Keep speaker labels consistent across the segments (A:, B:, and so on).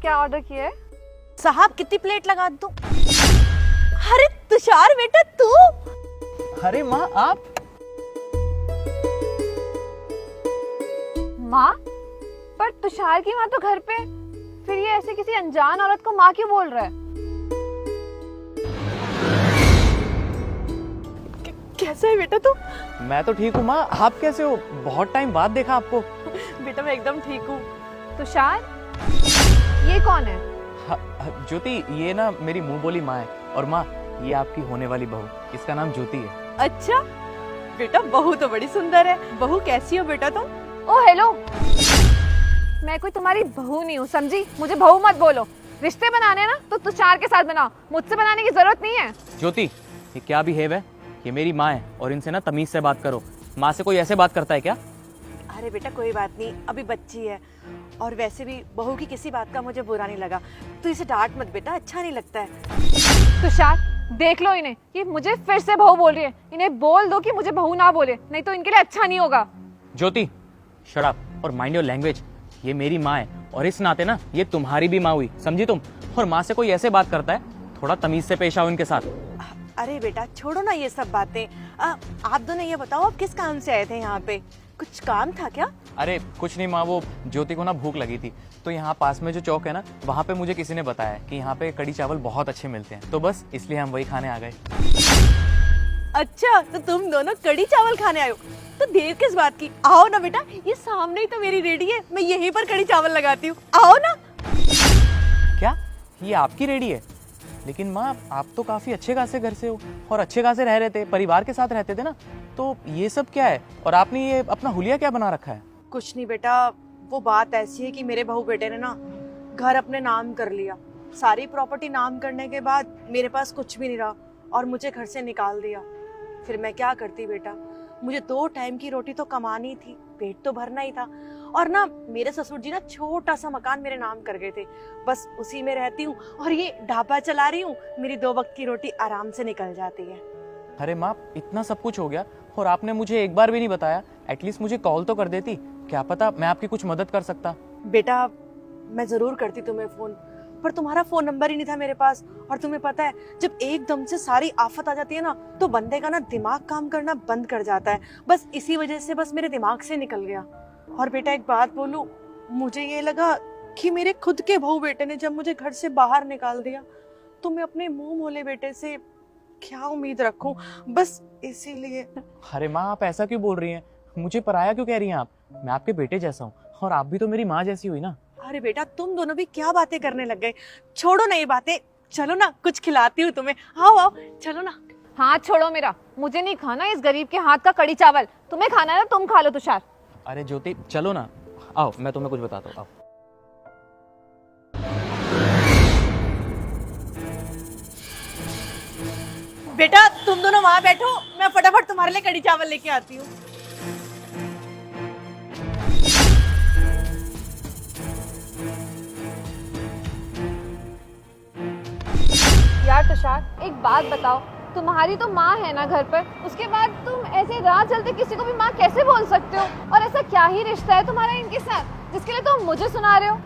A: क्या ऑर्डर किया है?
B: साहब कितनी प्लेट लगा दूं? अरे तुषार बेटा तू?
C: अरे माँ आप?
A: माँ? पर तुषार की माँ तो घर पे, फिर ये ऐसे किसी अनजान औरत को माँ क्यों बोल रहा है?
B: कैसा है बेटा तू?
C: मैं तो ठीक हूँ माँ, आप कैसे हो? बहुत टाइम बाद देखा आपको।
B: बेटा मैं एकदम ठीक हूँ।
A: तुषार, ये कौन है?
C: ज्योति, ये ना मेरी मुंह बोली माँ है। और माँ, ये आपकी होने वाली बहू, इसका नाम ज्योति है।
B: अच्छा बेटा, बहू तो बड़ी सुंदर है। बहू कैसी हो बेटा तुम?
A: ओ हेलो, मैं कोई तुम्हारी बहू नहीं हूँ, समझी? मुझे बहू मत बोलो। रिश्ते बनाने ना तो तुषार के साथ बनाओ, मुझसे बनाने की जरूरत नहीं है।
C: ज्योति, ये क्या बिहेव है? ये मेरी माँ है और इनसे ना तमीज से बात करो। माँ से कोई ऐसे बात करता है क्या?
B: अरे बेटा कोई बात नहीं, अभी बच्ची है। और वैसे भी बहू की किसी बात का मुझे बुरा नहीं लगा। तू इसे डांट मत बेटा, अच्छा नहीं लगता है।
A: तुषार देख लो इन्हें, ये मुझे फिर से बहू बोल रही है। इन्हें बोल दो कि मुझे बहू ना बोले, नहीं तो इनके लिए अच्छा नहीं होगा।
C: ज्योति, शट अप और माइंड योर लैंग्वेज। ये मेरी माँ है और इस नाते ना ये तुम्हारी भी माँ हुई, समझी तुम? और माँ से कोई ऐसे बात करता है, थोड़ा तमीज से पेश आओ इनके साथ।
B: अरे बेटा छोड़ो ना ये सब बातें। आप दोनों ये बताओ, आप किस काम से आए थे यहाँ पे? कुछ काम था क्या?
C: अरे कुछ नहीं माँ, वो ज्योति को ना भूख लगी थी, तो यहाँ पास में जो चौक है ना, वहाँ पे मुझे किसी ने बताया कि यहाँ पे कड़ी चावल बहुत अच्छे मिलते हैं, तो बस इसलिए हम वही खाने आ गए।
B: अच्छा, तो तुम दोनों कड़ी चावल खाने आए हो? तो देर किस बात की? आओ ना बेटा, ये सामने ही तो मेरी रेडी है, मैं यहीं पर कड़ी चावल लगाती हूँ। आओ ना।
C: क्या ये आपकी रेडी है? लेकिन माँ, आप तो काफी अच्छे खासे घर से हो और अच्छे खासे रह रहे थे, परिवार के साथ रहते थे ना, तो ये सब क्या है? और आपने ये अपना हुलिया क्या बना रखा है?
B: कुछ नहीं बेटा, वो बात ऐसी है कि मेरे बहू बेटे ने ना घर अपने नाम कर लिया। सारी प्रॉपर्टी नाम करने के बाद मेरे पास कुछ भी नहीं रहा और मुझे घर से निकाल दिया। फिर मैं क्या करती बेटा, मुझे 2 टाइम की रोटी तो कमानी थी, पेट तो भरना ही था। और ना मेरे ससुर जी ना छोटा सा मकान मेरे नाम कर गए थे, बस उसी में रहती हूँ और ये ढाबा चला रही हूँ। मेरी 2 वक्त की रोटी आराम से निकल जाती है।
C: अरे माँ, इतना सब कुछ हो गया और आपने मुझे एक बार भी नहीं बताया। एटलीस्ट मुझे कॉल तो कर देती, क्या पता मैं आपकी कुछ मदद कर सकता।
B: बेटा मैं जरूर करती तुम्हें फोन, पर तुम्हारा फोन नंबर ही नहीं था मेरे पास। और तुम्हें पता है, जब एकदम से सारी आफत आ जाती है ना, तो बंदे का ना दिमाग काम करना बंद कर जाता है। बस इसी वजह से बस मेरे दिमाग से निकल गया। और बेटा एक बात बोलूं, मुझे ये लगा कि मेरे खुद के बहू बेटे ने जब मुझे घर से बाहर निकाल दिया, तो मैं अपने मुंह मोले बेटे से क्या उम्मीद रखूं, बस इसीलिए।
C: अरे माँ, आप ऐसा क्यों बोल रही हैं? मुझे पराया क्यों कह रही हैं आप? मैं आपके बेटे जैसा हूँ और आप भी तो मेरी माँ जैसी हुई ना।
B: अरे बेटा तुम दोनों भी क्या बातें करने लग गए? छोड़ो ना ये बातें, चलो ना कुछ खिलाती हूँ तुम्हें। आओ आओ, चलो ना।
A: हाथ छोड़ो मेरा, मुझे नहीं खाना इस गरीब के हाथ का कड़ी चावल। तुम्हें खाना है ना, तुम खा लो तुषार।
C: अरे ज्योति चलो ना, आओ मैं तुम्हें कुछ बताता हूँ, आओ।
B: बेटा तुम दोनों वहां बैठो, मैं फटाफट तुम्हारे लिए कड़ी चावल लेके आती हूँ।
A: यार तुषार, एक बात बताओ, तुम्हारी तो माँ है ना घर पर, उसके बाद तुम ऐसे राह चलते किसी को भी माँ कैसे बोल सकते हो? और ऐसा क्या ही रिश्ता है तुम्हारा इनके साथ जिसके लिए तुम मुझे सुना रहे हो?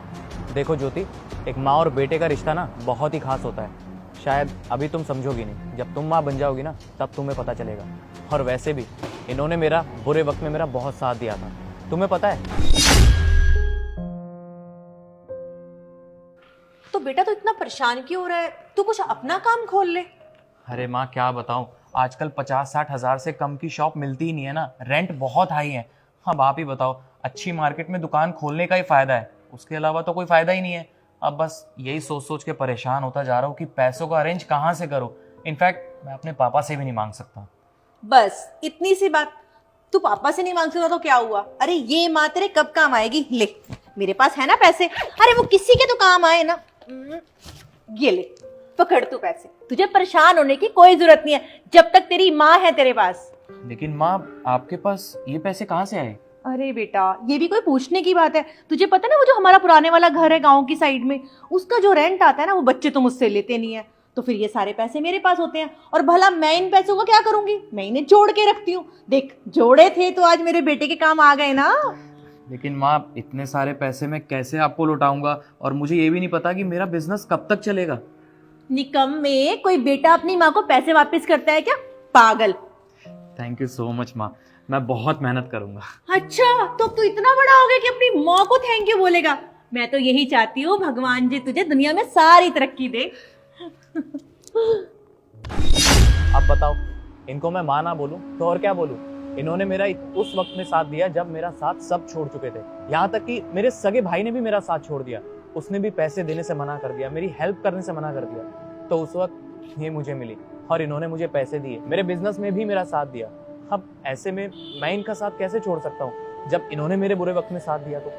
C: देखो ज्योति, एक माँ और बेटे का रिश्ता ना बहुत ही खास होता है। शायद अभी तुम समझोगी नहीं, जब तुम माँ बन जाओगी ना तब तुम्हें पता चलेगा। और वैसे भी इन्होंने मेरा बुरे वक्त में मेरा बहुत साथ दिया था, तुम्हें पता है।
B: तो बेटा तू इतना परेशान क्यों हो रहा है? तू कुछ अपना काम खोल ले।
C: अरे माँ क्या बताऊँ, आजकल 50-60 हज़ार से कम की शॉप मिलती ही नहीं है ना, रेंट बहुत हाई है। अब आप ही बताओ, अच्छी मार्केट में दुकान खोलने का ही फायदा है, उसके अलावा तो कोई फायदा ही नहीं है। अब बस यही सोच सोच के परेशान होता जा रहा हूँ कि पैसों का अरेंज कहाँ से करूँ। इनफैक्ट मैं अपने पापा से भी नहीं मांग सकता।
B: बस इतनी सी बात, तू पापा से नहीं मांग सकता तो क्या हुआ? अरे ये माँ तेरे कब काम आएगी? ले मेरे पास है ना पैसे। अरे वो किसी के तो काम आए ना। ये ले पकड़ तू पैसे, तुझे परेशान होने की कोई जरूरत नहीं है जब तक तेरी माँ है तेरे पास।
C: लेकिन माँ, आपके पास ये पैसे कहाँ से आए?
B: अरे बेटा ये भी कोई पूछने की बात है? तुझे पता है ना, वो जो हमारा पुराने वाला घर है गांव की साइड में, उसका जो रेंट आता है ना, वो बच्चे तो मुझसे लेते नहीं है, तो फिर ये सारे पैसे मेरे पास होते हैं। और भला मैं इन पैसों का क्या करूंगी? मैं इन्हें जोड़ के रखती हूँ। देख जोड़े थे तो आज मेरे बेटे के काम आ गए ना।
C: लेकिन माँ इतने सारे पैसे मैं कैसे आपको लौटाऊंगा, और मुझे ये भी नहीं पता कि मेरा बिजनेस कब तक चलेगा।
D: निकम्मे, कोई बेटा अपनी माँ को पैसे वापस करता है क्या? पागल।
C: थैंक यू सो मच माँ, मैं बहुत मेहनत करूंगा।
D: अच्छा, तो अब तू इतना बड़ा हो गया कि अपनी माँ को थैंक यू बोलेगा। मैं तो यही चाहती हूँ भगवान जी तुझे दुनिया में सारी तरक्की दे।
C: अब बताओ, इनको मैं माँ ना बोलूं तो और क्या बोलूं? इन्होंने मेरा उस वक्त में साथ दिया जब मेरा साथ सब छोड़ चुके थे। यहाँ तक कि मेरे सगे भाई ने भी मेरा साथ छोड़ दिया। उसने भी पैसे देने से मना कर दिया, मेरी हेल्प करने से मना कर दिया। तो उस वक्त ये मुझे मिली और इन्होंने मुझे पैसे दिए, मेरे बिजनेस में भी मेरा साथ दिया। अब ऐसे में मैं इनका साथ कैसे छोड़ सकता हूँ जब इन्होंने मेरे बुरे वक्त में साथ दिया? तो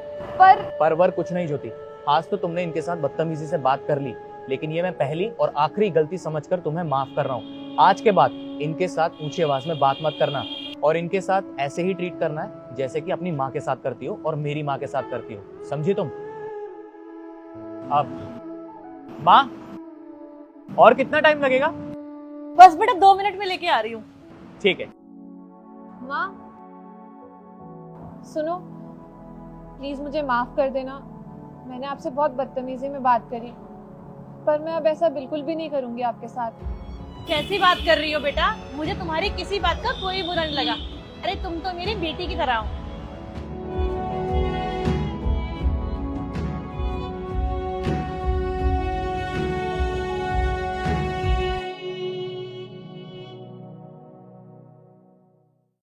C: परवर कुछ नहीं ज्योति, आज तो तुमने इनके साथ बदतमीजी से बात कर ली, लेकिन ये मैं पहली और आखिरी गलती समझकर तुम्हें माफ कर रहा हूँ। आज के बाद इनके साथ ऊंची आवाज में बात मत करना और इनके साथ ऐसे ही ट्रीट करना है जैसे कि अपनी माँ के साथ करती हो और मेरी माँ के साथ करती हो, समझी तुम? अब माँ, और कितना टाइम लगेगा?
D: बस बेटा 2 मिनट में लेके आ रही हूँ।
C: ठीक है।
A: माँ सुनो, प्लीज मुझे माफ कर देना। मैंने आपसे बहुत बदतमीजी में बात करी, पर मैं अब ऐसा बिल्कुल भी नहीं करूंगी आपके साथ।
D: कैसी बात कर रही हो बेटा? मुझे तुम्हारी किसी बात का कोई बुरा नहीं लगा। अरे तुम तो मेरी बेटी की तरह हो।